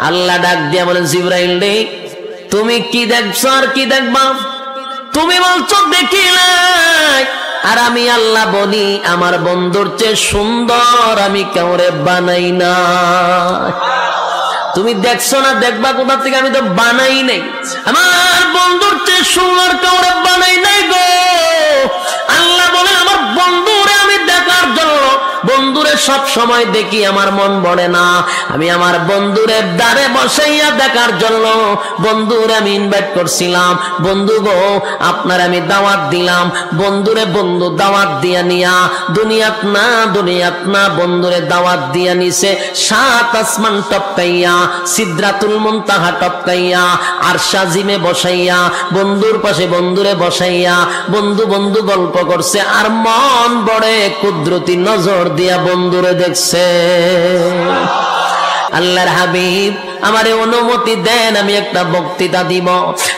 আল্লাহ ডাক দিয়া বলেন, জিবরাইল রে, তুমি কি দেখছো আর কি দেখবা? তুমি বলছো দেখি নাই, আর আমি আল্লাহ বলি আমার বন্ধুর চেয়ে সুন্দর আমি কাউরে বানাই না। তুমি দেখছো না, দেখবা কোথা থেকে? আমি তো বানাই নাই, আমার বন্ধুর চেয়ে সুন্দর কাউরে বানাই নাই গো। আল্লাহ বলেন আমার বন্ধুরে আমি দেখার জন্য, বন্ধুরে সব সময় দেখি, আমার মন ভরে না। আমি আমার বন্ধুরে দ্বারে বসাইয়া দেখার জন্য বন্ধুরে আমি ইনভাইট করছিলাম। বন্ধু গো, আপনার আমি দাওয়াত দিলাম। বন্ধুরে বন্ধু দাওয়াত দিয়া নিয়া দুনিয়াত না বন্ধুরে দাওয়াত দিয়া নিছে 7 আসমান টপকাইয়া, সিদরাতুল মুনতাহা টপকাইয়া, আরশ আজিমে বসাইয়া, বন্ধুর পাশে বন্ধুরে বসাইয়া বন্ধু বন্ধু গল্প করছে, আর মন বড়ে কুদরতি নজর দিয়া বন্ধুরে দেখছে। আল্লাহর হাবিব আমারে অনুমতি দেন, আমি একটা বক্তৃতা দিব।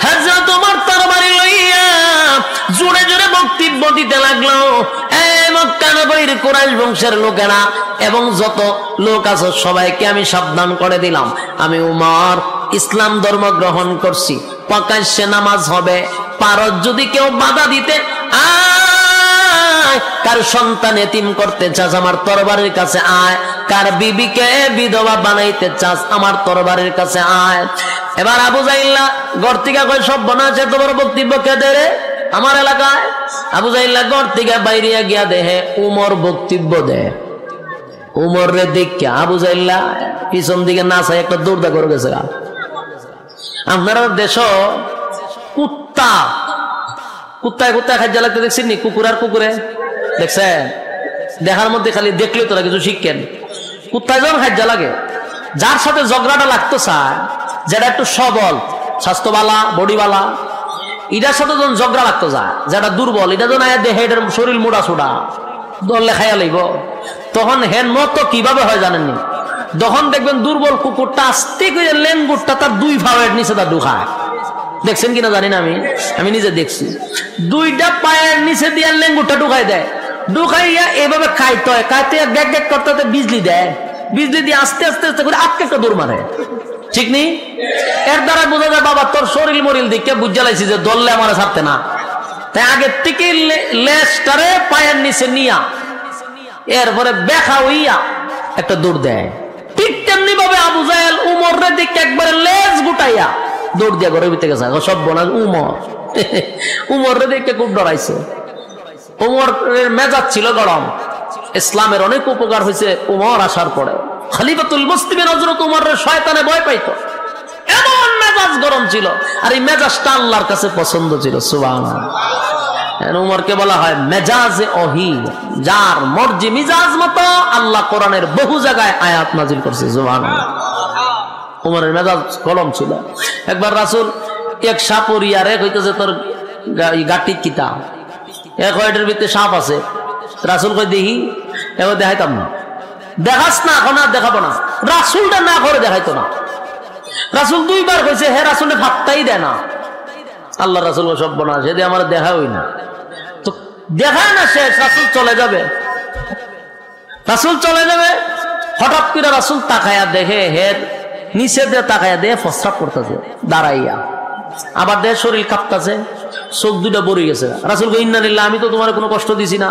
হযরত ওমর তরবারি লইয়া জোরে জোরে বক্তব্য দিতে লাগলো। মক্কা নগরীর কুরাইশ বংশের লোকেরা এবং যত লোক আছে সবাইকে আমি সাবধান করে দিলাম, আমি ওমর ইসলাম ধর্ম গ্রহণ করছি, প্রকাশ্যে নামাজ হবে, পারো যদি কেউ বাধা দিতে, কার সন্তান এতিম করতে চাস আমার তরবারির কাছে আয়, কার বিবিকে বিধবা বানাইতে চাস আমার তরবারির কাছে আয়। এবার আবু জাইল্লা ঘর থেকে কই, সব বানাচ্ছে এত বড় বক্তব্য কে দে রে আমার এলাকায়? আবু জাইল্লা ঘর থেকে বাইরে গিয়া দেহে উমর বক্তব্য দে। উমর রে দেখে আবু জাইল্লা পিছন দিকে না চাই একটা দৌড়দা করে গেছে। আপনারা দেশ কুত্তায় কুত্তায় খাদ্য লাগতে দেখছেন নি? কুকুর আর কুকুরে দেখছেন? দেখার মধ্যে খালি দেখলে তোরা কিছু শিখেন। কুত্তায় যখন খাদ্য লাগে, যার সাথে ঝগড়াটা লাগতো চায়, যেটা একটু সবল, স্বাস্থ্যবালা, বডিওয়ালা, এটার সাথে যখন ঝগড়া লাগতো যায়, যেটা দুর্বল, এটা যখন দেহে এটার শরীর মোড়া ছোড়া দলে খাইয়া লইব, তখন হেন মতো কিভাবে হয় জানেননি? যখন দেখবেন দুর্বল কুকুরটা আস্তে করে লেঙ্গুরটা তার 2 পায়ের নিচে তার ঢুকায়। দেখছেন কিনা জানি না, আমি নিজে দেখছি। 2টা পায়ের নিচে দিয়ে লেঙ্গুরটা ঢুকাই দেয়, ঢুকাইয়া এভাবে খাইতে হয়, খাইতে গ্যাগ গ্যাগ করতে বিজলি দেয়, বিজলি দিয়ে আস্তে আস্তে আস্তে করে আটকে একটা দৌড় মারে। ঠিক নেই? এর দ্বারা বোঝা যায় বাবা তোর শরীর মরিল দিকে বুঝা লাইছি যে দললে আমার ছাড়তে না, তাই আগের থেকে লেজটারে পায়ের নিচে নিয়া এরপরে বেখা হইয়া একটা দৌড় দেয়। ঠিক তেমনি ভাবে আবু জাহেল উমরের দিকে একবারে লেজ গুটাইয়া দৌড় দিয়া ঘরের ভিতরে গেছে। সব বোনা উমরের দিকে খুব ডরাইছে। উমরের মেজাজ ছিল গরম। ইসলামের অনেক উপকার হয়েছে উমর আসার পরে। খলিফাতুল মুসলিমিন হযরত উমরের শয়তানে ভয় পাইতো, এমন মেজাজ গরম ছিল। আর এই মেজাজটা আল্লাহর কাছে পছন্দ ছিল। সুবহানাল্লাহ। উমরকে বলা হয় মেজাজে ওহী, যার মর্জি মিজাজ মতো আল্লাহ কোরআনের বহু জায়গায় আয়াত নাজিল করছে। সুবহানাল্লাহ। উমরের মেজাজ গরম ছিল। একবার রাসূল এক সাপরিয়ারে কইতেছে তোর গাটি কিতা, এক ওয়াইটের ভিতরে সাপ আছে। রাসূল কই দেখি, এবার দেখাইতাম না। দেখাস না, এখন আর দেখাবো না। রাসূলটা না করে দেখাইতো না। রাসূল 2 বার কইছে, হে রাসূলের ভাবটাই দেয় না। আল্লাহ রাসূল সব বনা যদি আমার দেখা হই না তো দেখায় না, শেষ রাসূল চলে যাবে। রাসূল চলে যাবে, হঠাৎ করে রাসূল তাকায়া দেখে হের নিচে দিয়ে তাকায়া দিয়ে প্রস্রাব করতেছে দাঁড়াইয়া, আবার দেহ শরীর কাঁপতেছে, চোখ 2টা ভরে গেছে। রাসূল কই ইন্না লিল্লাহ, আমি তো তোমার কোনো কষ্ট দিছি না,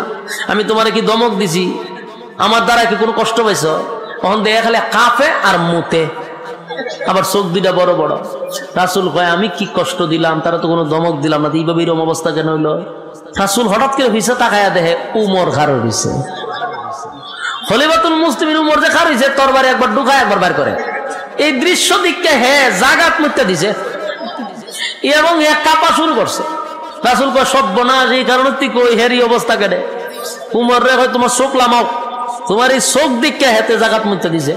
আমি তোমার কি দমক দিছি? আমার দ্বারা কি কোনো কষ্ট পাইছ? তখন দেয়া খালি কাঁপে আর মুতে, আবার চোখ 2টা বড় বড়। রাসূল কয় আমি কি কষ্ট দিলাম? তারা তো কোনো দমক দিলাম না, এইভাবে এরকম অবস্থা কেন হইলো? রাসূল হঠাৎ করে পিছে তাকায়া দেখে উমর খাড়া হইছে। খলিফাতুল মুসলিমিন উমর যে খাড়া হইছে, তরবারি একবার ঢুকায় একবার বাইর করে। এই দৃশ্য দিককে জাগাত মুতে দিছে এবং কাঁপা শুরু করছে। রাসূল কয় সর্বনাশ, এই কারণে তুই কই হেরি অবস্থা কেটে? উমর রে হয় তোমার চোখ লামাও, তোমার এই চোখ দিককে হেতে জাগাত মুতে দিছে।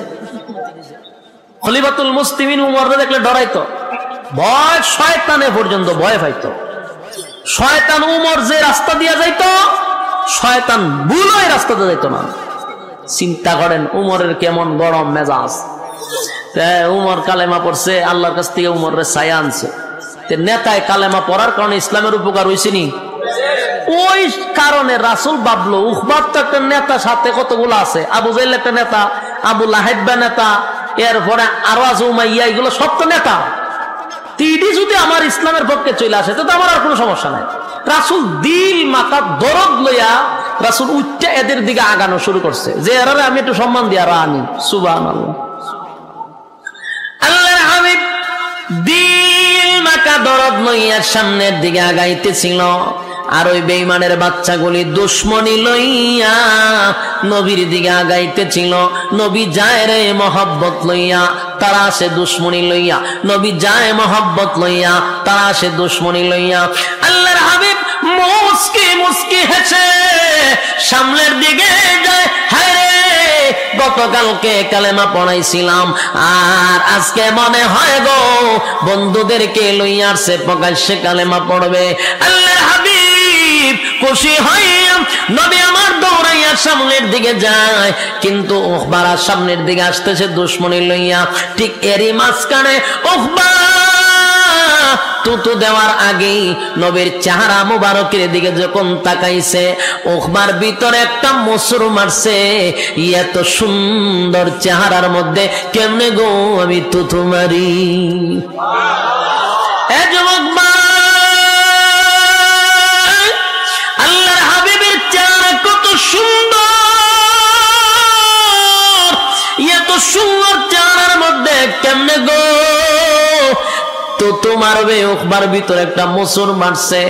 খলিফাতুল মুসলিমিন উমররে দেখলে ডরাইতো, ভয় শয়তানে পর্যন্ত ভয় পাইতো। শয়তান উমর যে রাস্তা দিয়া যাইতো, শয়তান ভুল ওই রাস্তাতে যাইতো না। চিন্তা করেন উমরের কেমন গরম মেজাজ। উমর কালেমা পড়ছে, আল্লাহর কাছ থেকে উমরের ছায়া আনছে। নেতায় কালেমা পড়ার কারণে ইসলামের উপকার হয়েছে নি? ওই কারণে রাসূল ভাবলো উখবার তো একটা নেতা, সাথে কতগুলো আছে, আবু জাহেল একটা নেতা, আবু লাহাব নেতা, এরপরে আরো আছে উমাইয়া, এগুলো সব তো নেতা। তিনটি যদি আমার ইসলামের পক্ষে চলে আসে তো আমার আর কোনো সমস্যা নাই। রাসূল দিল মাথা দরদ লইয়া রাসূল উচ্চা এদের দিকে আগানো শুরু করছে যে এরা আমি একটু সম্মান দিয়া রানি। সুবহানাল্লাহ। আল্লাহর হাবিব দিল মাথা দরদ লইয়া সামনের দিকে আগাইতেছিল, আর ওই বেঈমানের বাচ্চাগুলি দুশ্মনী লইয়া নবীর দিকে আগাইতেছিল। নবী যায় রে মহব্বত লইয়া, তারা আসে দুশ্মনী লইয়া। নবী যায় মহব্বত লইয়া, তারা আসে দুশ্মনী লইয়া। আল্লাহর হাবিব মুস্কি মুস্কি হেসে সামনের দিকে যায়। হায় রে, গতকালকে কালেমা পড়াইছিলাম আর আজকে মনে হয় গো বন্ধুদেরকে লইয়া আসছে প্রকাশ্যে কালেমা পড়বে। আল্লাহর হাবিব খুশি হইয়া নবী আমার দৌড়াইয়া সামনের দিকে যায়, কিন্তু উকবার সামনের দিকে আসতেছে দুশ্মনী লইয়া। ঠিক এরই মাঝখানে উকবা তুতু দেওয়ার আগেই নবীর চেহারা মুবারকের দিকে যখন তাকাইছে, উকবার ভিতরে একটা মসুর মারছে। এত সুন্দর চেহারার মধ্যে কেমনে গো আমি তুতু মারি? এ যুবক আল্লাহর হাবিবের চেহারা কত সুন্দর, এত সুন্দর চেহারার মধ্যে কেমনে গো তো তোমার উকবার ভিতরে একটা মুসুর মারছে।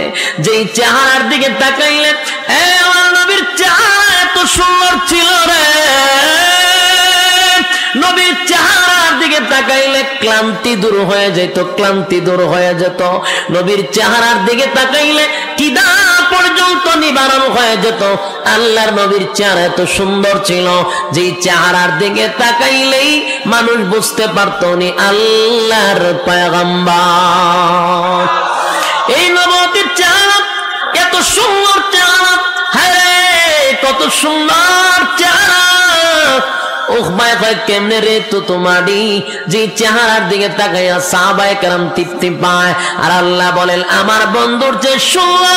যেই চেহারার দিকে তাকাইলে আমার নবীর চেহারা এত সুন্দর ছিল রে, নবীর চেহারার দিকে তাকাইলে ক্লান্তি দূর হয়ে যেত, ক্লান্তি দূর হয়ে যেত। নবীর চেহারার দিকে তাকাইলে কিদা পর্যন্ত নিবারণ হয়ে যেত। আল্লাহর নবীর চেহারা এত সুন্দর ছিল, যেই চেহারার দিকে তাকাইলেই মানুষ বুঝতে পারত উনি আল্লাহর পয়গম্বর। এই নবীর চেহারা এত সুন্দর চেহারা, হ্যাঁ কত সুন্দর চেহারা। উকবায় কয় কেমনে রে তো তোমারি? যে চেহারার দিকে তাকাইয়া সাহাবায়ে কেরাম তৃপ্তি পায়। আর আল্লাহ বলেন আমার বন্ধুর যে সুন্দর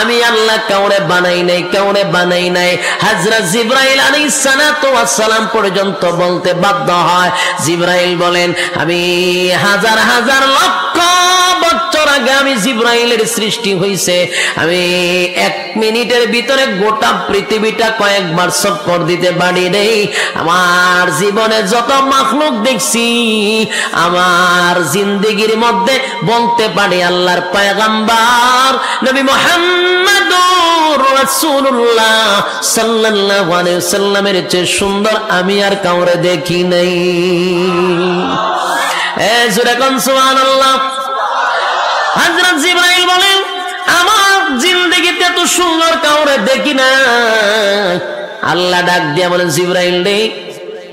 আমি আল্লাহ কাউরে বানাই নাই, কাউরে বানাই নাই। হযরত জিবরাইল আলাইহিস সালাতু ওয়াস সালাম পর্যন্ত বলতে বাধ্য হয়। জিবরাইল বলেন আমি হাজার হাজার লক্ষ বছর আগে আমি জিবরাইলের সৃষ্টি হইছে, আমি 1 মিনিটের ভিতরে গোটা পৃথিবীটা কয়েকবার চক্কর দিতে পারি রে। আমার জীবনে যত মাখলুক দেখছি আমার জিন্দেগির মধ্যে বলতে পারি আল্লাহর পয়গম্বর নবী মুহাম্মদুর রাসূলুল্লাহ সাল্লাল্লাহু আলাইহি ওয়াসাল্লামের চেয়ে সুন্দর আমি আর কাউরে দেখি নাই। জোরে কোন সুবহানাল্লাহ। হযরত জিবরাইল বলেন আমার জিন্দেগিতে এত সুন্দর কাউরে দেখি না। আল্লাহ ডাক দিয়া বলেন জিবরাইল রে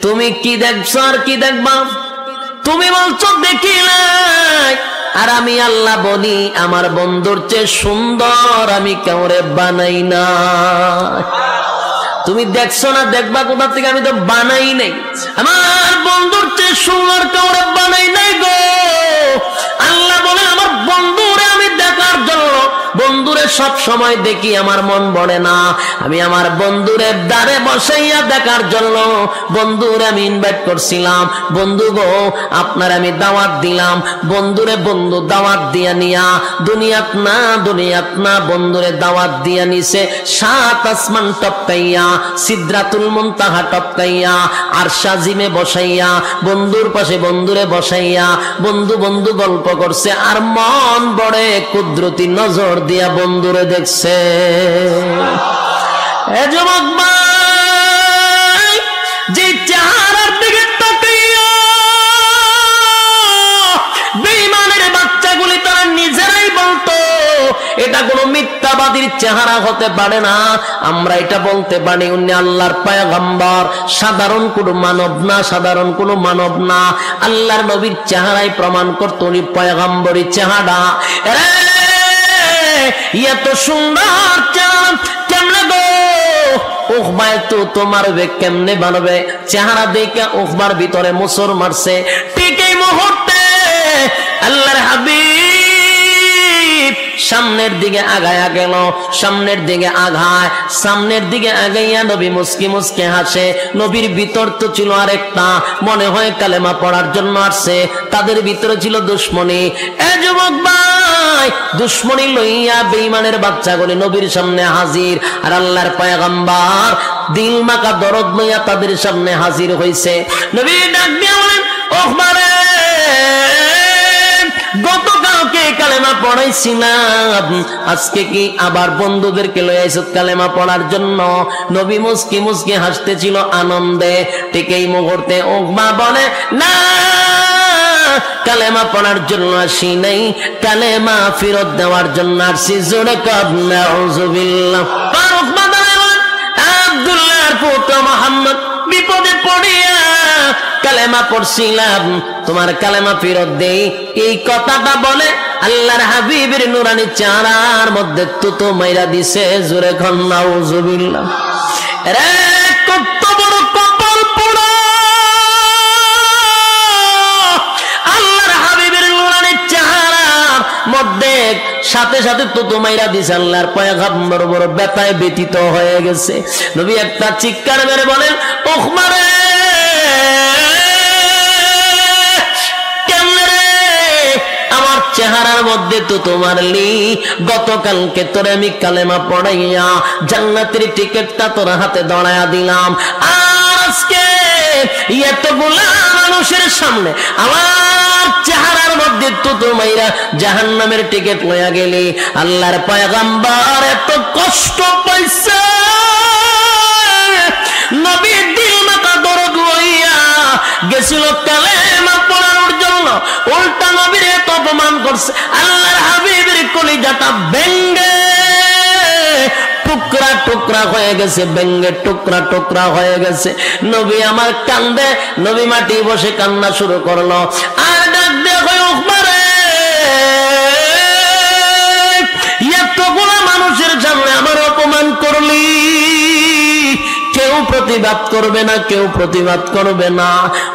তুমি কি দেখছো আর কি দেখবা? তুমি বলছো দেখি নাই, আর আমি আল্লাহ বলি আমার বন্ধুর চেয়ে সুন্দর আমি কাউরে বানাই না। তুমি দেখছো না দেখবা কোথা থেকে? আমি তো বানাই নাই, আমার বন্ধুর চেয়ে সুন্দর কাউরে বানাই নাই গো। আল্লাহ বলে আমার বন্ধুরে আমি দেখার জন্য বন্ধুরে সব সময় দেখি আমার মন ভরে না। আমি আমার বন্ধুরে দ্বারে বসাইয়া দেখার জন্য বন্ধুরে আমি ইনভাইট করছিলাম। বন্ধু গো আপনার আমি দাওয়াত দিলাম। বন্ধুরে বন্ধু দাওয়াত দিয়া নিয়া দুনিয়াত না বন্ধুরে দাওয়াত দিয়া নিছে 7 আসমান টপকাইয়া সিদরাতুল মুনতাহা টপকাইয়া আরশ আজিমে বসাইয়া বন্ধুর পাশে বন্ধুরে বসাইয়া বন্ধু বন্ধু গল্প করছে আর মন বড়ে কুদরতি নজর দিয়া বন্ধুরে দেখছে। এ যুবক ভাই যে চেহারার দিকে তাকাইয়া বেঈমানের বাচ্চাগুলি তারা নিজেরাই বলতো এটা কোনো মিথ্যাবাদীর চেহারা হতে পারে না, আমরা এটা বলতে পারি উনি আল্লাহর পয়গম্বর, সাধারণ কোনো মানব না, সাধারণ কোনো মানব না। আল্লাহর নবীর চেহারাই প্রমাণ করত উনি পয়গম্বরী চেহারা। এত সুন্দর চাঁদ কেমনে গো উকবায় তো তোমার কেমনে বানবে? চেহারা দেখে উকবার ভিতরে মুসর মারছে। ঠিক এই মুহূর্তে আল্লাহর হাবিব সামনের দিকে আগায়া গেল, সামনের দিকে আগায়, সামনের দিকে আগাইয়া নবী মুস্কি মুস্কি হাসে। নবীর ভিতর তো ছিল আরেকটা, মনে হয় কালেমা পড়ার জন্য আসছে, তাদের ভিতরে ছিল দুশ্মনী। এ যুবক ভাই, দুশ্মনী লইয়া বেঈমানের বাচ্চাগুলি নবীর সামনে হাজির, আর আল্লাহর পয়গম্বর দিল মাকা দরদ লইয়া তাদের সামনে হাজির হইছে। নবী ডাক দিয়া বলেন, ওহমারে, গতকালকে কালেমা পড়াইছিলাম, আজকে কি আবার বন্ধুদেরকে লইয়া আইছো কালেমা পড়ার জন্য? নবী মুস্কি মুস্কি হাসতেছিল আনন্দে। ঠিক এই মুহূর্তে ওহমা বলে, না, কালেমা পড়ার জন্য আসি নাই, কালেমা ফেরত দেওয়ার জন্য আসছি। জোরে কর নাউযুবিল্লাহ। আব্দুল্লাহর পুত্র মুহাম্মদ বিপদে পড়িয়া কালেমা পড়ছিলাম, তোমার কালেমা ফেরত দেই, এই কথাটা বলে আল্লাহর হাবিবের নুরানি চেহারার মধ্যে তুতো মাইরা দিছে। জোরে কর নাউযুবিল্লাহ। রে কত বড় কপাল পোড়া! আল্লাহর হাবিবের নুরানি চেহারার মধ্যে সাথে সাথে তুতো মাইরা দিছে। আল্লাহর পয়গম্বর বড় ব্যথায় ব্যথিত হয়ে গেছে। নবী একটা চিৎকার মেরে বলেন, ওহমারে, চেহারার মধ্যে তো তোমার লি, গতকালকে তোরে আমি কালেমা পড়াইয়া জান্নাতের টিকিটটা তোর হাতে ধরাইয়া দিলাম, আর আজকে এতগুলা মানুষের সামনে আমার চেহারার মধ্যে তো তোমাইরা জাহান্নামের টিকিট লইয়া গেলি। আল্লাহর পয়গম্বর এত কষ্ট পাইছে, নবী দিল মাথা দরদ লইয়া গেছিল কালেমা পড়ানোর জন্য, উল্টা নবীর এত অপমান করছে। আল্লাহর হাবিবের কলিজাটা ভেঙ্গে টুকরা টুকরা হয়ে গেছে, ভেঙ্গে টুকরা টুকরা হয়ে গেছে। নবী আমার কান্দে, নবী মাটি বসে কান্না শুরু করলো, আর ডাক দিয়ে কই, ওহমারে, এতগুলা মানুষের সামনে আমার অপমান করলি, কেউ প্রতিবাদ করবে না, কেউ প্রতিবাদ করবে না।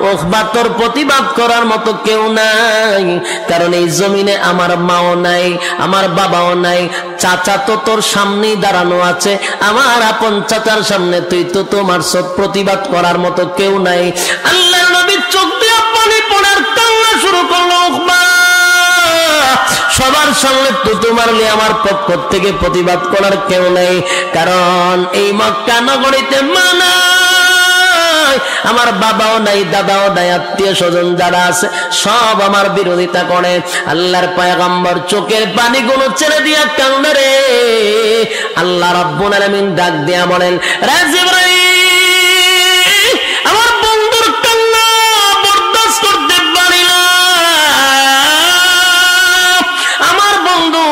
ওহবা, তোর প্রতিবাদ করার মতো কেউ নাই, কারণ এই জমিনে আমার মাও নাই, আমার বাবাও নাই, চাচা তো তোর সামনেই দাঁড়ানো আছে, আমার আপন চাচার সামনে তুই তো তোমার সব প্রতিবাদ করার মতো কেউ নাই। আল্লাহর নবী চোখ দিয়ে পানি পড়ার কান্না শুরু করলো, ওহবা, সবার সামনে তো তোমার আমার পক্ষ থেকে প্রতিবাদ করার কেউ নেই, কারণ এই মক্কা নগরীতে মানা আমার বাবাও নাই, দাদাও নাই, আত্মীয় স্বজন যারা আছে সব আমার বিরোধিতা করে। আল্লাহর পয়গম্বর চোখের পানিগুলো ছেড়ে দিয়া কান্দে রে। আল্লাহ রাব্বুল আলামিন ডাক দিয়া বলেন, রে জিবরাইল, আমার বন্ধুর কান্না বরদাস্ত করতে পারি না, আমার বন্ধু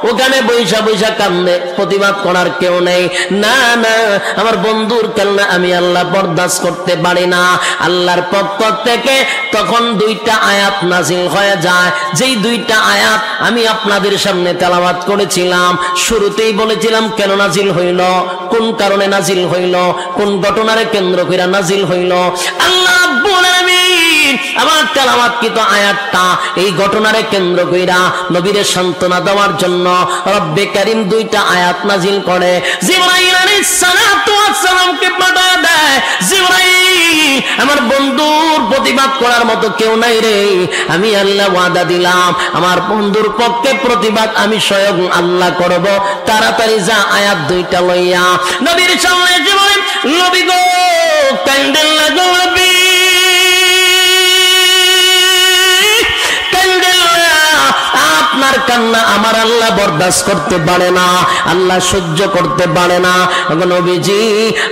ওখানে বৈশা বৈশা কান্দে, প্রতিবাদ করার কেউ নেই। না না, আমার বন্ধুর কান্না আমি আল্লাহ বরদাস্ত করতে পারি না। আল্লাহর পক্ষ থেকে তখন দুইটা আয়াত নাজিল হয়ে যায়, যেই দুইটা আয়াত আমি আপনাদের সামনে তেলাওয়াত করেছিলাম। শুরুতেই বলেছিলাম কেন নাজিল হইল, কোন কারণে নাজিল হইল, কোন ঘটনারে কেন্দ্র করে নাজিল হইল। আল্লাহ রাব্বুল আলামিন আমার তেলাওয়াতকৃত আয়াতটা এই ঘটনারে কেন্দ্র কইরা নবীরে সান্ত্বনা দেওয়ার জন্য রব্বে কারীম দুইটা আয়াত নাজিল করে। জিবরাইল আলাইহিস সালাতু ওয়াস সালামকে পাঠায় দেয়, জিবরাইল, আমার বন্ধুর প্রতিবাদ করার মতো কেউ নাই রে, আমি আল্লাহ ওয়াদা দিলাম আমার বন্ধুর পক্ষে প্রতিবাদ আমি স্বয়ং আল্লাহ করব, তাড়াতাড়ি যা আয়াত দুইটা লইয়া। নবীর সামনে জিবরাইল, নবী গো, কান্দেন না গো নবী, আপনার কান্না আমার আল্লাহ বরদাস্ত করতে পারে না, আল্লাহ সহ্য করতে পারে না। নবীজি,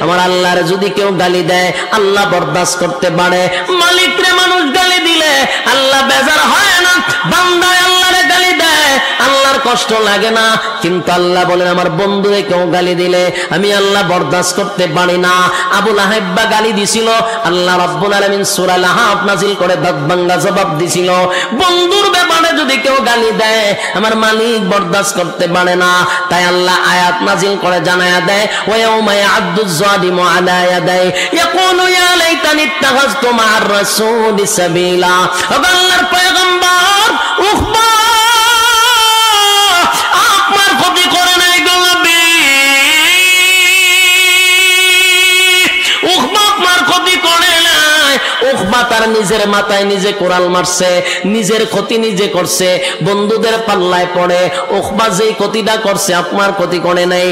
আমার আল্লাহর যদি কেউ গালি দেয় আল্লাহ বরদাস্ত করতে পারে, মালিকরে মানুষ গালি দিলে আল্লাহ বেজার হয় না, বান্দায় আল্লাহরে গালি দেয় আল্লাহর কষ্ট লাগে না, কিন্তু আল্লাহ বলেন আমার বন্ধুরে কেউ গালি দিলে আমি আল্লাহ বরদাস্ত করতে পারি না। আবু লাহাব গালি দিছিল, আল্লাহ রাব্বুল আলামিন সূরা লাহাব নাজিল করে দাঁত ভাঙ্গা জবাব দিছিল, বন্ধুর ব্যাপারে যদি কেউ গালি দেয় আমার মালিক বরদাস্ত করতে পারে না। তাই আল্লাহ আয়াত নাজিল করে জানায়া দেয়, ওয়া ইয়াউমা ইয়া'আদ্দুয যালিমু আলা ইয়াদাইহি ইয়াকুলু ইয়া লাইতানি ইত্তাখাযতু মা'আর রাসূলি সাবিলা। আল্লাহর পয়গম্বর উখবা, উকবা তার নিজের মাথায় নিজে কোরাল মারছে, নিজের ক্ষতি নিজে করছে, বন্ধুদের পাল্লায় পড়ে। উকবা যেই ক্ষতিটা করছে আপনার ক্ষতি করে নাই।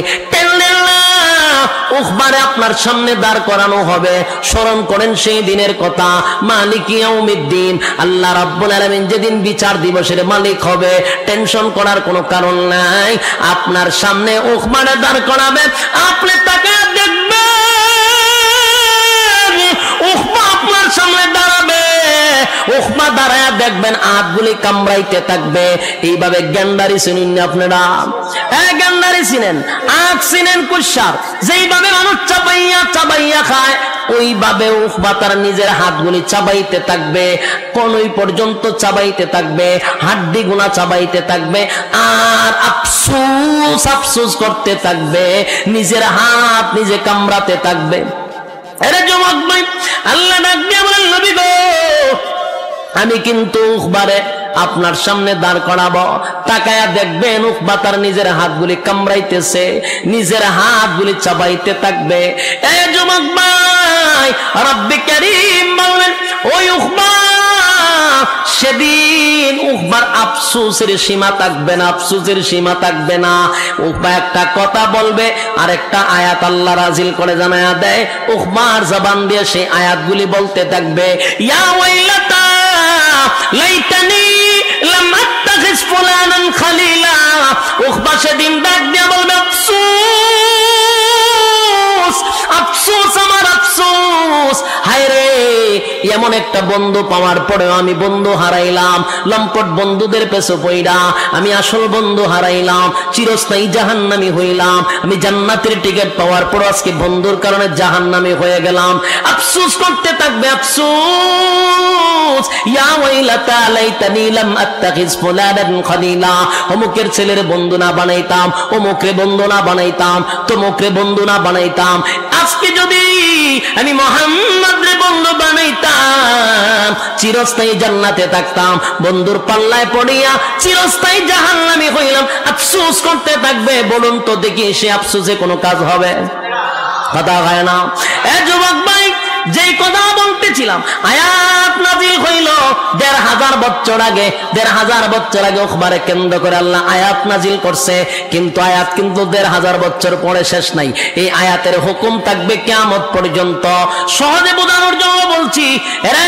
উকবারে আপনার সামনে দাঁড় করানো হবে। স্মরণ করেন সেই দিনের কথা, মালিক ইয়াউমিদ্দিন, আল্লাহ রাব্বুল আলামিন যেদিন বিচার দিবসের মালিক হবে, টেনশন করার কোনো কারণ নাই। আপনার সামনে উকবারে দাঁড় করাবে, আপনি তাকে দেখবেন, উকবা আপনার সামনে দাঁড়াবে, উকবা দাঁড়ায় দেখবেন হাতগুলি কামড়াইতে থাকবে। এইভাবে গ্যান্ডারি চিনেন না আপনারা? গ্যান্ডারি চিনেন, আখ চিনেন, কুশার, যেইভাবে মানুষ চাবাইয়া চাবাইয়া খায়, ওইভাবে উকবা তার নিজের হাতগুলি চাবাইতে থাকবে, কোনই পর্যন্ত চাবাইতে থাকবে, হাড্ডি গুনা চাবাইতে থাকবে, আর আফসোস আফসোস করতে থাকবে, নিজের হাত নিজে কামড়াতে থাকবে। আরে যুবক ভাই, আল্লাহ ডাক দিয়ে বলেন, নবী গো, আমি কিন্তু উকবারে আপনার সামনে দাঁড় করাবো, তাকায়া দেখবেন উকবা তার নিজের হাতগুলি কামড়াইতেছে, নিজের হাতগুলি চাবাইতে থাকবে। এ যুবক ভাই, রব্বে কারীম বললেন, ওই উকবা, সেদিন উকবার আফসোসের সীমা থাকবে না, আফসোসের সীমা থাকবে না। উকবা একটা কথা বলবে, আর একটা আয়াত আল্লাহ নাযিল করে জানায়া দেয়, উকবার জবান দিয়ে সেই আয়াতগুলি বলতে থাকবে, ইয়া ওয়াইলাতা লাইতানি লাম আত্তাখিজ ফুলানান খালিলা। উকবা সেদিন ডাক দিয়ে বলবে, আফসোস আফসোস, আমার আফসোস, হায় রে, এমন একটা বন্ধু পাওয়ার পরেও আমি বন্ধু হারাইলাম, লম্পট বন্ধুদের পেছনে পইড়া আমি আসল বন্ধু হারাইলাম, চিরস্থায়ী জাহান্নামী হইলাম, আমি জান্নাতের টিকিট পাওয়ার পর আজকে বন্ধুর কারণে জাহান্নামী হয়ে গেলাম। আফসোস করতে থাকবে, আফসোস, ইয়া ওয়াইলাতা লাইতানি লাম আত্তাখিজ ফুলানান খালিলা। অমুকের ছেলের বন্ধু না বানাইতাম, অমুকরে বন্ধু না বানাইতাম, তমুকরে বন্ধু না বানাইতাম, আজকে যদি আমি মুহাম্মদ রে বন্ধু বানাইতাম, চিরস্থায়ী জান্নাতে থাকতাম, বন্ধুর পাল্লায় পড়িয়া চিরস্থায়ী জাহান্নামী হইলাম। আফসোস করতে থাকবে। বলুন তো দেখি, সে আফসোসে কোনো কাজ হবে? কথা হয় না। এ যুবক ভাই, যেই কথা বলতেছিলাম, আয়াত নাযিল হইল ১৫০০ বছর আগে, ১৫০০ বছর আগে উকবারে কেন্দ্র করে আল্লাহ আয়াত নাযিল করছে, কিন্তু আয়াত কিন্তু ১৫০০ বছর পরে শেষ নাই। এই আয়াতের হুকুম থাকবে কিয়ামত পর্যন্ত। সহজে বোঝানোর জন্য বলছি, রে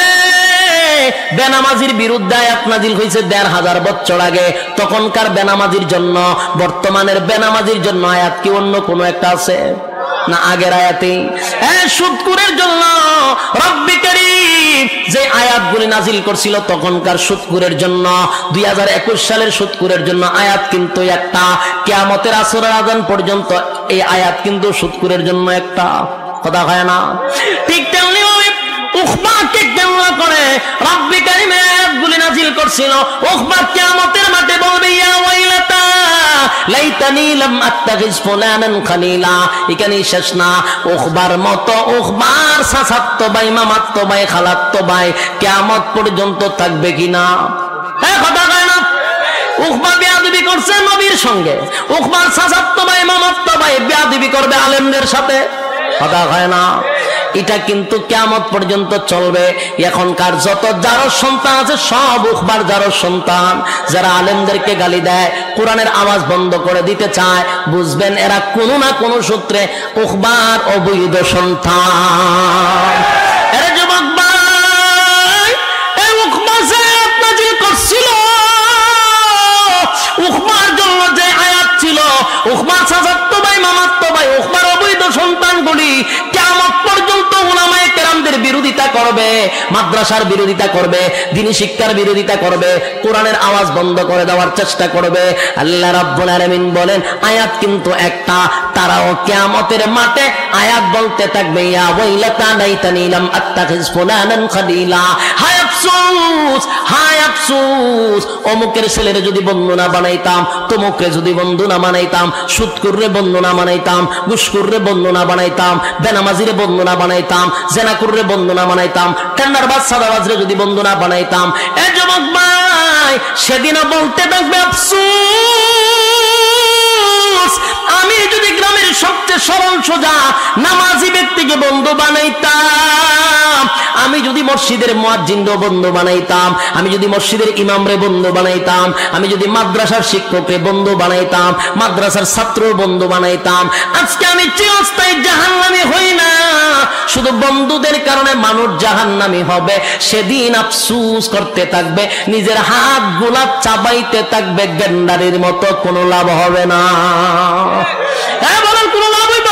বেনামাজির বিরুদ্ধে আয়াত নাযিল হয়েছে ১৫০০ বছর আগে, তখনকার বেনামাজির জন্য, বর্তমানের বেনামাজির জন্য আয়াত কি অন্য কোনো একটা আছে না? আগের আয়াতে সুদখোরের জন্য রব্বে কারীম যে আয়াতগুলি নাযিল করছিল তখনকার সুদখোরের জন্য, ২০২১ সালের সুদখোরের জন্য আয়াত কিন্তু একটা, কিয়ামতের আসরের আযান পর্যন্ত এই আয়াত কিন্তু সুদখোরের জন্য একটা। কথা হয় না? ঠিক তেমনি উকবাকে কেন্দ্র করে রব্বে কারীম আয়াতগুলি নাযিল করছিল। উকবা কিয়ামতের মাঠে বলবে, ইয়া ওয়াইলাতা লাইতানি লাম আত্তাখিজ ফুলানান খালিলা। এখানেই শেষ না, উকবার মতো উকবার চাচাতো ভাই, মামাতো ভাই, খালাতো ভাই কিয়ামত পর্যন্ত থাকবে কিনা? হ্যাঁ, কথা কয় না? উকবা বেয়াদবি করছে নবীর সঙ্গে, উকবার চাচাতো ভাই, মামাতো ভাই বেয়াদবি করবে আলেমদের সাথে। কথা হয় না? এটা কিন্তু কিয়ামত পর্যন্ত চলবে। এখনকার যত জারজ সন্তান আছে সব উকবার জারজ সন্তান। যারা আলেমদেরকে গালি দেয়, কোরআনের আওয়াজ বন্ধ করে দিতে চায়, বুঝবেন এরা কোনো না কোনো সূত্রে উকবার অবৈধ সন্তান। এরা যুবক ভাই, এই উকবা যে আয়াত নাযিল করছিল, উকবার জন্য যে আয়াত ছিল, উকবার চাচাতো ভাই, মামাতো ভাই, উকবার অবৈধ সন্তানগুলি কিয়ামত পর্যন্ত উলামায়ে কেরামদের বিরোধিতা করবে, মাদ্রাসার বিরোধিতা করবে, দ্বীনি শিক্ষার বিরোধিতা করবে, কোরআনের আওয়াজ বন্ধ করে দেওয়ার চেষ্টা করবে। আল্লাহ রাব্বুল আলামিন বলেন, আয়াত কিন্তু একটা, তারাও কিয়ামতের মাঠে আয়াত বলতে থাকবে, ইয়া ওয়াইলাতা লাইতানি লাম আত্তাখিজ ফুলানান খালিলা। হায় আফসোস, হায় আফসোস, অমুকের ছেলেরে যদি বন্ধু না বানাইতাম, তমুকরে যদি বন্ধু না বানাইতাম, সুদখোররে বন্ধু না বানাইতাম, ঘুষখোররে বন্ধু না বানাইতাম, বেনামাজিরে বন্ধু না বানাইতাম, জেনাকুররে বন্ধু না বানাইতাম, টেন্ডারবাজ সাদাবাজরে যদি বন্ধু না বানাইতাম। এ যুবক ভাই, সেদিনও বলতে থাকবে আফসোস, আফসোস, আমি যদি গ্রামের সবচেয়ে সরল সোজা নামাজি ব্যক্তিকে বন্ধু বানাইতাম, আমি যদি মসজিদের মুয়াজ্জিনকে বন্ধু বানাইতাম, আমি যদি মসজিদের ইমামরে বন্ধু বানাইতাম, আমি যদি মাদ্রাসার শিক্ষককে বন্ধু বানাইতাম, মাদ্রাসার ছাত্র বন্ধু বানাইতাম, আজকে আমি চিরস্থায়ী জাহান্নামী হই না। শুধু বন্ধুদের কারণে মানুষ জাহান্নামী হবে, সেদিন আফসোস করতে থাকবে, নিজের হাত গুলা চাবাইতে থাকবে, গেন্ডারির মতো কোনো লাভ হবে না। হ্যাঁ বলেন, কোনো লাভ হইব?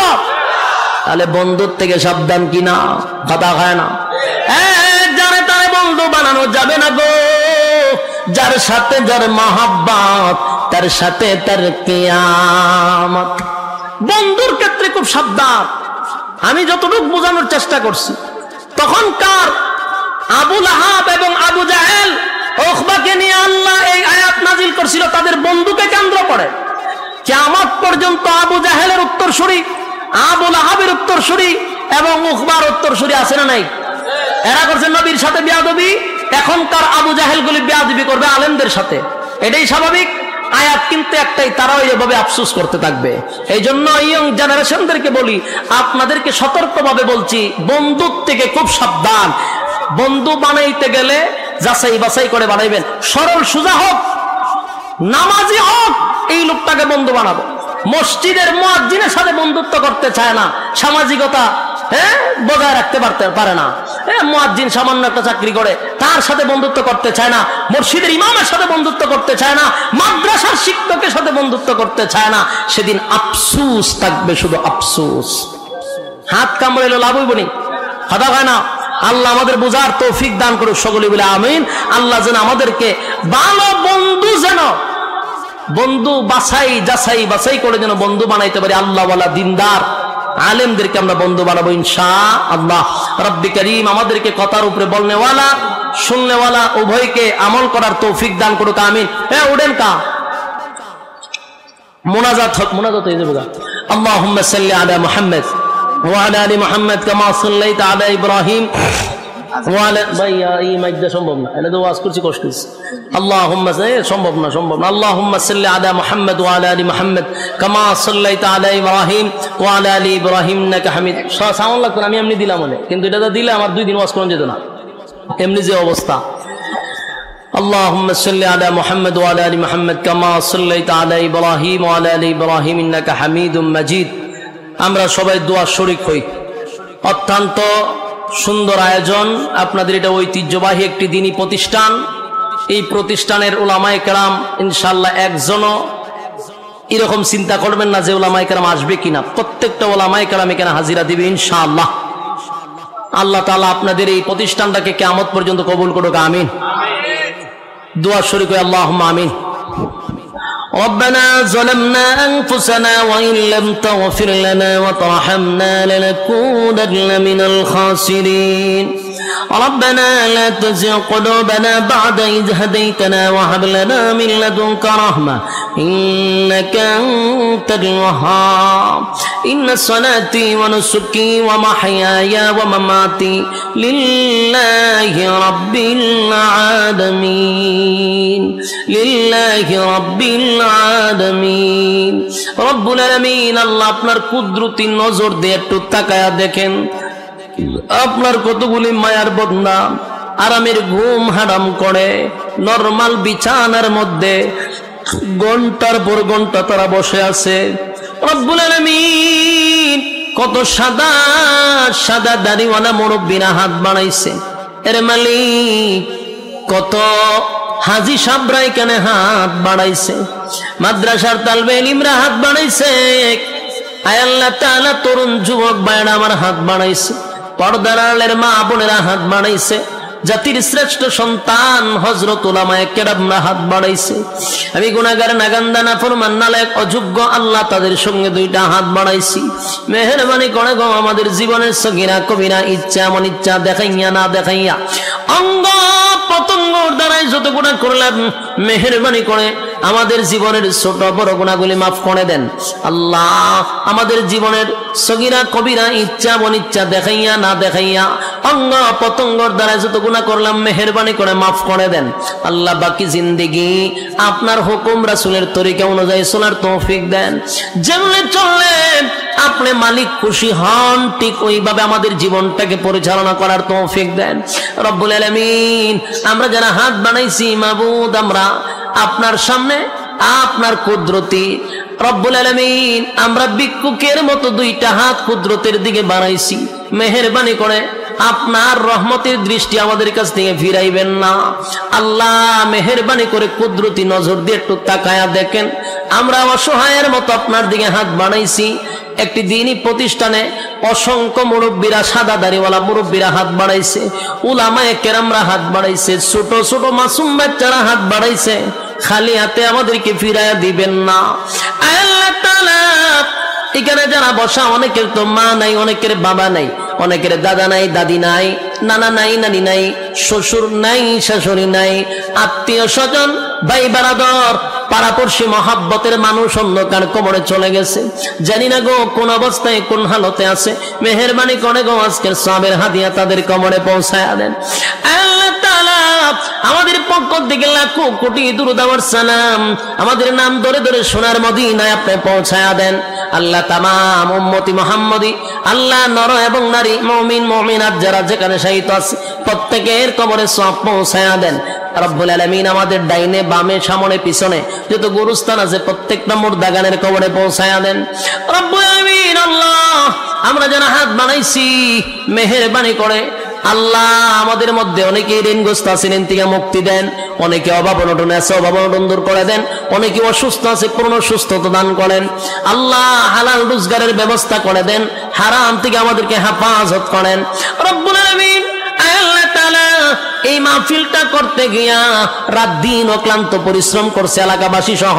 তাহলে বন্ধুর থেকে সাবধান কিনা, কথা হয় না। যারে তারে বন্ধু বানানো যাবে না গো, যার সাথে যার মহাব্বত তার সাথে তার কিয়ামত। বন্ধুর ক্ষেত্রে খুব সাবধান। আমি যতটুকু বোঝানোর চেষ্টা করছি, তখনকার আবু লাহাব এবং আবু জাহেল উকবাকে নিয়ে আল্লাহ এই আয়াত নাজিল করছিল তাদের বন্ধুকে কেন্দ্র করে। কিয়ামত পর্যন্ত আবু জাহেলের উত্তরসূরি, আবু লাহাবের উত্তরসূরি এবং উকবার উত্তরসূরি আছে না নাই? এরা করছে নবীর সাথে বেয়াদবি, এখনকার আবু জাহেল গুলি বেয়াদবি করবে আলেমদের সাথে, এটাই স্বাভাবিক। আয়াত কিন্তু একটাই, তারাও এভাবে আফসোস করতে থাকবে। এই জন্য ইয়ং জেনারেশনদেরকে বলি, আপনাদেরকে সতর্কভাবে বলছি, বন্ধুর থেকে খুব সাবধান। বন্ধু বানাইতে গেলে যাচাই বাছাই করে বানাইবেন। সরল সোজা হোক, নামাজি হোক, এই লোকটাকে বন্ধু বানাবো। মসজিদের মুয়াজ্জিনের সাথে বন্ধুত্ব করতে চায় না, সামাজিকতা বজায় রাখতে পারে না। মুয়াজ্জিন সামান্য একটা চাকরি করে, তার সাথে বন্ধুত্ব করতে চায় না। মসজিদের ইমামের সাথে বন্ধুত্ব করতে চায় না, মাদ্রাসার শিক্ষকের সাথে বন্ধুত্ব করতে চায় না। সেদিন আফসোস থাকবে, শুধু আফসোস। হাত কামড়াইলো লাভ হইব নি, কথা হয় না। আল্লাহ আমাদের বোঝার তৌফিক দান করুক, সকলে বলে আমিন। আল্লাহ যেন আমাদেরকে ভালো বন্ধু, যেন বন্ধু যাচাই বাছাই করে যেন বন্ধু বানাইতে পারি। আল্লাহওয়ালা দিনদার আলেমদেরকে আমরা বন্ধু বানাবো ইনশাআল্লাহ। রব্বি করিম আমাদেরকে কথার উপরে বলনেওয়ালা শুননেওয়ালা উভয়কে আমল করার তৌফিক দান করুক, আমিন। উঠেন কা মুনাজাত হয়ে যাবে। আল্লাহুম্মা সাল্লি আলা মুহাম্মদ ওয়া আলা আলি মুহাম্মদ কামা সাল্লাইতা আলা ইব্রাহিম ওয়া আলা এই মাইদা সম্ভব না, এটা তো ওয়াজ করছি কষ্ট হচ্ছে। আল্লাহুম্মা সম্ভব না। আল্লাহুম্মা সাল্লি আলা মুহাম্মদ ওয়া আলা আলি মুহাম্মদ কামা সাল্লাইতা আলা ইব্রাহিম ওয়া আলা আলি ইব্রাহিম ইন্নাকা হামিদ। সাউন্ড লাগতো না, আমি এমনি দিলাম মনে, কিন্তু এটা দিলে আমার 2 দিন ওয়াজ করা যেত না, এমনি যে অবস্থা। اللهم صل على محمد وعلى ال محمد كما صليت على ابراهيم وعلى ال ابراهيم انك حميد مجيد। আমরা সবাই দোয়া শরীক হই। অত্যন্ত সুন্দর আয়োজন, আপনাদের এটা ঐতিহ্যবাহী একটি দ্বীনি প্রতিষ্ঠান। এই প্রতিষ্ঠানের উলামায়ে কেরাম ইনশাআল্লাহ একজনও এরকম চিন্তা করবেন না যে উলামায়ে কেরাম আসবে কিনা। প্রত্যেকটা উলামায়ে কেরাম এখানে হাজিরা দিবে ইনশাআল্লাহ। আল্লাহ তাআলা আপনাদের এই প্রতিষ্ঠানটাকে কিয়ামত পর্যন্ত কবুল করুক, আমিন। دعاء شريك اللهم آمين. ربنا ظلمنا أنفسنا وإن لم تغفر لنا وترحمنا لنكونن من الخاسرين. ربنا لا تزغ قلوبنا بعد إذ هديتنا وهب لنا من لدنك رحمة إنك أنت الوهاب. إن صلاتي ونسكي ومحياي ومماتي لله رب العالمين. لله رب العالمين. رب العالمين আল্লাহ আপনার কুদরতি নজর দিয়ে একটু তাকায়া দেখেন, আপনার কতগুলি মায়ার বন্দা আরামের ঘুম হারাম করে নরমাল বিছানার মধ্যে ঘন্টার পর ঘন্টা তারা বসে আছে। রব্বুল আলামিন কত সাদা সাদা দাড়িওয়ালা মুরব্বিরা হাত বাড়াইছে, এর মালিক কত হাজি সাহেবরা এখানে হাত বাড়াইছে, মাদ্রাসার তালবে ইলমরা হাত বাড়াইছে। আয় আল্লাহ তাআলা তরুণ যুবক ভাইরা আমার হাত বাড়াইছে, পর্দার আড়ালের মা বোনেরা হাত বাড়াইছে, জাতির শ্রেষ্ঠ সন্তান হযরত উলামায়ে কেরামরা হাত বাড়াইছে। আমি গুনাহগার নাগান্দা নাফরমান নালায়েক অযোগ্য আল্লাহ তাদের সঙ্গে 2টা হাত বাড়াইছি। মেহেরবানি করে গো আমাদের জীবনের সগীরা কবিরা ইচ্ছা মন ইচ্ছা দেখাইয়া না দেখাইয়া অঙ্গ পতঙ্গ দ্বারাই যত গুনাহ করলাম, মেহেরবানি করে আমাদের জীবনের ছোট বড় গুনাহগুলি মাফ করে দেন আল্লাহ। আমাদের জীবনের সগীরা কবিরা ইচ্ছা অনিচ্ছা দেখাইয়া না দেখাইয়া অঙ্গ পতঙ্গর দ্বারা যত গুনাহ করলাম মেহেরবানি করে মাফ করে দেন আল্লাহ। বাকি জিন্দেগি আপনার হুকুম রাসূলের তরিকা অনুযায়ী চলার তৌফিক দেন। যেমনে চললে আপনি মালিক খুশি হন ঠিক ওইভাবে আমাদের জীবনটাকে পরিচালনা করার তৌফিক দেন রব্বুল আলামিন। আমরা যারা হাত বানাইছি মাবুদ, আমরা আপনার সামনে আপনার কুদরতি রব্বুল আলামিন, আমরা ভিক্ষুকের মতো দুইটা হাত কুদরতের দিকে বাড়াইছি। মেহেরবানি করে আপনার রহমতের দৃষ্টি আমাদের কাছ থেকে ফিরাইবেন না আল্লাহ। মেহেরবানি করে কুদরতি নজর দিয়ে একটু তাকায়া দেখেন, আমরা অসহায়ের মতো আপনার দিকে হাত বাড়াইছি। একটি দিনই প্রতিষ্ঠানে অসংখ্য মুরব্বীরা, সাদা দাড়িওয়ালা মুরব্বীরা হাত বাড়াইছে, উলামায়ে কেরামরা হাত বাড়াইছে, ছোট ছোট মাসুম বাচ্চারা হাত বাড়াইছে। খালি হাতে আমাদেরকে ফিরাইয়া দিবেন না আল্লাহ তাআলা। এখানে যারা বসা, অনেকের তো মা নাই, অনেকের বাবা নাই, অনেকের দাদা নাই, দাদি নাই, নানা নাই, নানি নাই, শ্বশুর নাই, শাশুড়ি নাই, আত্মীয় স্বজন, ভাই বারাদর, পাড়াপড়শি মহাব্বতের মানুষ অন্ধকার কবরে চলে গেছে। জানি না গো কোন অবস্থায় কোন হালতে আছে। মেহেরবানি করে গো আজকের সওয়াবের হাদিয়া তাদের কবরে পৌঁছায়া দেন আল্লাহ তাআলা। আমাদের পক্ষ থেকে লাখো কোটি দুরূদ ওয়া সালাম আমাদের নাম ধরে ধরে সোনার মদিনায় আপনি পৌঁছায়া দেন আল্লাহ। তামাম উম্মতি মুহাম্মদী আল্লাহ, নর এবং নারী, মুমিন মুমিনাত যারা যেখানে শায়িত আছে প্রত্যেকের কবরে সওয়াব পৌঁছায়া দেন রব্বুল আলামিন। আমাদের ডাইনে বামে সামনে পিছনে যত গুরুস্থান আছে প্রত্যেকটা মুর্দাগানের কবরে পৌঁছায়া দেন রব্বুল আলামিন। আল্লাহ, আমরা যারা হাত বানাইছি মেহেরবানি করে আল্লাহ, আমাদের মধ্যে অনেকেই ঋণগ্রস্ত আছেন, ঋণ থেকে মুক্তি দেন। অনেকে অভাব অনটনে আছে, অভাব অনটন দূর করে দেন। অনেকে অসুস্থ আছে, পূর্ণ সুস্থতা দান করেন আল্লাহ। হালাল রোজগারের ব্যবস্থা করে দেন, হারাম থেকে আমাদেরকে হেফাজত করেন রব্বুল আলামিন। আল্লাহ তাআলা, এই মাহফিলটা করতে গিয়া রাত দিন অক্লান্ত পরিশ্রম করছে এলাকাবাসী সহ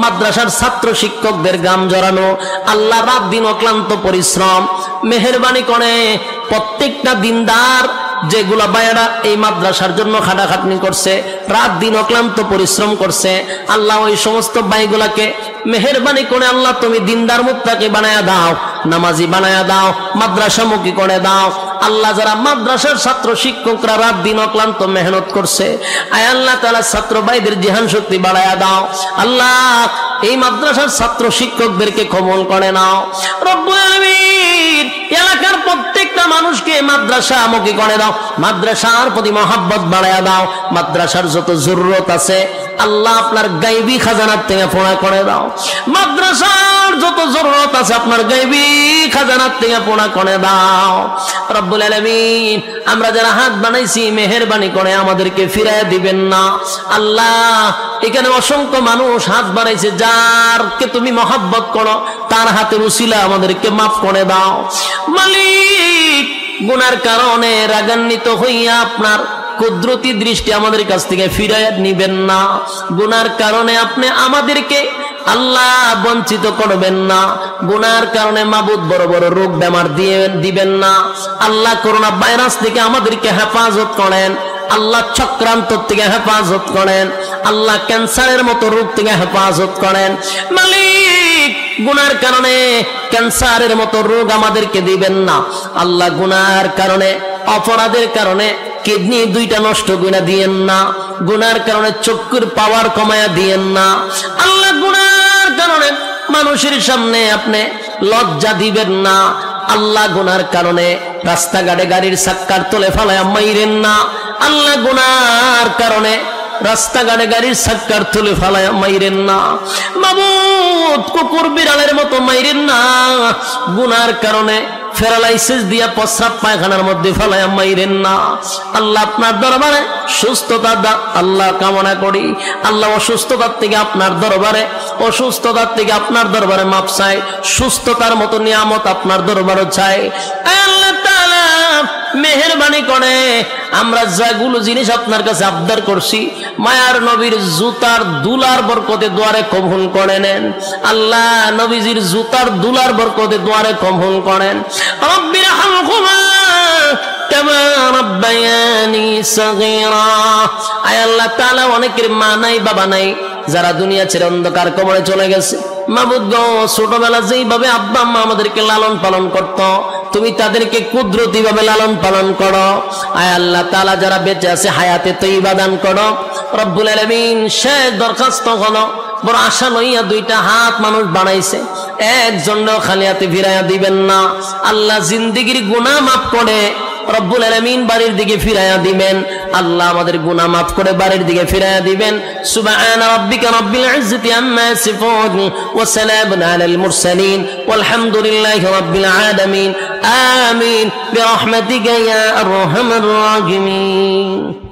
মাদ্রাসার ছাত্র শিক্ষকদের গাম জড়ানো আল্লাহ, রাত দিন অক্লান্ত পরিশ্রম। মেহেরবানি করে প্রত্যেকটা দিনদার যেগুলা ভাইয়েরা এই মাদ্রাসার জন্য খাটাখাটনি করছে, রাত দিন অক্লান্ত পরিশ্রম করছে আল্লাহ, ওই সমস্ত ভাইগুলাকে মেহেরবানি করে আল্লাহ তুমি দিনদার মুত্তাকি বানায়া দাও, নামাজি বানায়া দাও, মাদ্রাসামুখী করে দাও আল্লাহ। যারা মাদ্রাসার ছাত্র শিক্ষকরা রাত দিন অক্লান্ত মেহনত করছে, আয় আল্লাহ তাআলা ছাত্র ভাইদের জিহান শক্তি বাড়ায়া দাও আল্লাহ। এই মাদ্রাসার ছাত্র শিক্ষকদেরকে কবুল করে নাও রব্বুল আলামিন। এলাকার প্রত্যেকটা মানুষকে মাদ্রাসামুখী করে দাও, মাদ্রাসার প্রতি মহব্বত বাড়ায়া দাও। মাদ্রাসার যত জরুরত আছে আল্লাহ আপনার গায়বী খাজানার থেকে পূর্ণ করে দাও। মাদ্রাসার যত জরুরত আছে আপনার গায়বী খাজানার থেকে পূর্ণ করে দাও রব্বুল আলামিন। আমরা যারা হাত বানাইছি মেহেরবানি করে আমাদেরকে ফিরাইয়া দিবেন না আল্লাহ। এখানে অসংখ্য মানুষ হাত বানাইছে, যারকে তুমি মহব্বত করো তার হাতের উসিলা আমাদেরকে মাফ করে দাও মালিক। গুনার কারণে রাগান্বিত হইয়া আপনার কুদরতি দৃষ্টি আমাদের কাছ থেকে ফিরাইয়া নিবেন না। গুনার কারণে আপনি আমাদেরকে আল্লাহ বঞ্চিত করবেন না। গুনার কারণে মাবুদ বড় বড় রোগ বেমার দিবেন না আল্লাহ। করোনা ভাইরাস থেকে আমাদেরকে হেফাজত করেন আল্লাহ, চক্রান্ত থেকে হেফাজত করেন আল্লাহ, ক্যান্সারের মতো রোগ থেকে হেফাজত করেন মালিক। গুনার কারণে ক্যান্সারের মতো রোগ আমাদেরকে দিবেন না আল্লাহ। গুনার কারণে, অপরাধের কারণে কিডনি দুইটা নষ্ট করে দিয়েন না। গুনার কারণে চক্ষুর পাওয়ার কমায়া দিয়েন না আল্লাহ। গুনার কারণে মানুষের সামনে আপনি লজ্জা দিবেন না আল্লাহ। গুনার কারণে রাস্তাঘাটে গাড়ির চাক্কার তলে ফেলায়া মাইরেন না আল্লাহ। গুনার কারণে রাস্তাঘাটে গাড়ির চাক্কার তলে ফেলায়া মাইরেন না মাবুদ। কুকুর বিড়ালের মতো মাইরেন না। গুনার কারণে প্যারালাইসিস দিয়া প্রস্রাব পায়খানার মধ্যে ফেলায়া মাইরেন না আল্লাহ। আপনার দরবারে সুস্থতা আল্লাহ কামনা করি আল্লাহ। অসুস্থতার থেকে আপনার দরবারে, অসুস্থতার থেকে আপনার দরবারে মাপ চাই। সুস্থতার মতো নিয়ামত আপনার দরবারে চাই আল্লাহ তাআলা। মেহেরবানি করে আমরা যেগুলো জিনিস আপনার কাছে আবদার করছি মায়ার নবীর জুতার দুলার বরকতে দুয়ারে কবুল করে নেন আল্লাহ। নবীজির জুতার দুলার বরকতে দুয়ারে কবুল করেন। রব্বির হামহুমা কামা রাব্বায়ানি সগীরা। আয় আল্লাহ তাআলা, অনেকের মা নাই বাবা নাই, যারা দুনিয়া ছেড়ে অন্ধকার কবরে চলে গেছে। মাবুদ গো, ছোটবেলা যেইভাবে আব্বা আম্মা আমাদেরকে লালন পালন করত, তুমি তাদেরকে কুদরতি ভাবে লালন পালন করো। আয় আল্লাহ তাআলা, যারা বেঁচে আছে হায়াতে তৈবা দান করো রব্বুল আলামিন। শেষ দরখাস্ত হলো, বড় আশা লইয়া দুইটা হাত মানুষ বানাইছে, একজনও খালি হাতে ফিরাইয়া দিবেন না। আল্লাহ জিন্দেগির গুনাহ মাফ করে রব্বুল আলামিন বাড়ির দিকে ফিরাইয়া দিবেন। আল্লাহ আমাদের গুনাহ মাফ করে বাড়ির দিকে ফিরাইয়া দিবেন। সুবহানা রাব্বিকা রাব্বিল ইজ্জাতি আম্মা ইয়াসিফুন ওয়া সালামুন আলাল মুরসালিন ওয়ালহামদুলিল্লাহি রাব্বিল আলামিন। আমিন বিরহমাতিকা ইয়া আরহামার রাহিমিন।